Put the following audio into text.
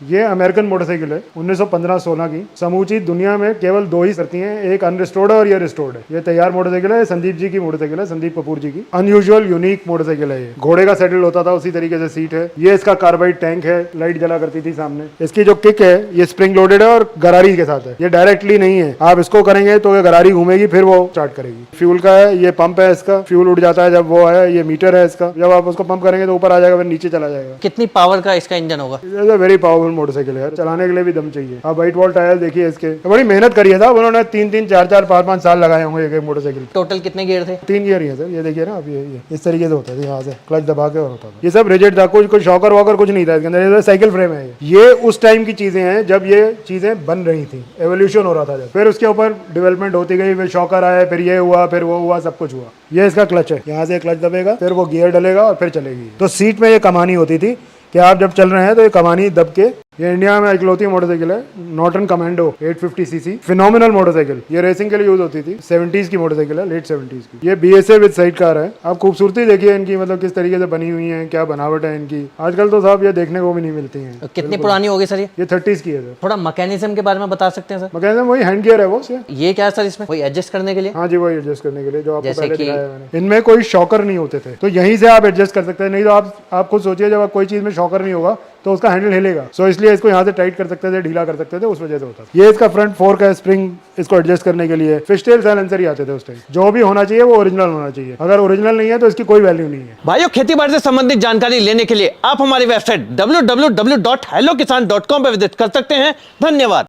ये American motorcycle है 1915-16 की। समूची दुनिया में केवल दो ही करती हैं, एक अनरिस्टोर्ड है और ये रिस्टोर्ड है। ये तैयार मोटरसाइकिल है, संदीप जी की मोटरसाइकिल है, संदीप कपूर जी की। अनयूजुअल यूनिक मोटरसाइकिल है ये। घोड़े का सेटल होता था उसी तरीके से सीट है। ये इसका कार्बाइड टैंक है, लाइट जला करती थी सामने। इसकी जो किक है ये स्प्रिंग लोडेड है और गरारी के साथ है। ये डायरेक्टली नहीं है, आप इसको करेंगे तो ये गरारी घूमेगी फिर वो स्टार्ट करेगी। फ्यूल का है, ये पंप है इसका, फ्यूल उड़ जाता है जब वो है। ये मीटर है इसका, जब आप उसको पंप करेंगे तो ऊपर आ जाएगा फिर नीचे चला जाएगा। कितनी पावर का इसका इंजन होगा? वेरी पावरफुल मोटरसाइकिल है, चलाने के लिए भी दम चाहिए। आप व्हाइट वॉल टायर देखिए इसके, तो बड़ी मेहनत करी है साहब उन्होंने। 3-3, 4-4, 5-5 साल लगाए होंगे एक मोटरसाइकिल। टोटल कितने गियर थे? 3 गियर ही है सर। ये देखिए ना, अब ये इस तरीके से होता है, यहाँ से क्लच दबा के और होता था। ये सब रिजिड था, कुछ शॉकर वॉकर कुछ नहीं था इसके अंदर। साइकिल फ्रेम है ये उस टाइम की चीजें हैं जब ये चीजें बन रही थी, एवोल्यूशन हो रहा था जब। फिर उसके ऊपर डेवलपमेंट होती गई, फिर शॉकर आए, फिर ये हुआ, फिर वो हुआ, सब कुछ हुआ। ये इसका क्लच है, यहाँ से क्लच दबेगा, फिर वो गियर डलेगा और फिर चलेगी। तो सीट में ये कमानी होती थी कि आप जब चल रहे हैं तो ये कमानी दब के। ये इंडिया में इकलौती मोटरसाइकिल है, Norton commando 850 CC, phenomenal motorcycle. ये रेसिंग के लिए यूज होती थी, 70s की मोटरसाइकिल है, लेट 70s की। ये BSA विद साइड कार है। आप खूबसूरती देखिए इनकी, मतलब किस तरीके से बनी हुई है, क्या बनावट है इनकी। आजकल तो साहब ये देखने को भी नहीं मिलती है। कितनी पुरानी होगी सर ये 30s की है सर। थोड़ा मैकेनिज्म के बारे में बता सकते हैं सर? मैकेनिज्म वही हैंड गियर है वो से। ये क्या है सर इसमें? कोई एडजस्ट करने के लिए? हाँ जी, वही एडजस्ट करने के लिए जो आपको जैसे पहले कि दिखाया मैंने। इनमें कोई शॉकर नहीं होते थे, तो यहीं से आप एडजस्ट कर सकते हैं। नहीं तो आप खुद सोचिए, जब आप कोई चीज में शॉकर नहीं होगा तो उसका हैंडल हिलेगा। सो इसलिए इसको यहाँ से टाइट कर सकते थे, ढीला कर सकते थे, उस वजह से होता था। ये इसका फ्रंट फोर्क है, स्प्रिंग इसको एडजस्ट करने के लिए। फिशटेल साइलेंसर ही आते थे उस टाइम। जो भी होना चाहिए वो ओरिजिनल होना चाहिए, अगर ओरिजिनल नहीं है तो इसकी कोई वैल्यू नहीं है। भाइयों, खेती बाड़ी से संबंधित जानकारी लेने के लिए आप हमारी वेबसाइट www.hellokisan.com पर विजिट कर सकते हैं। धन्यवाद।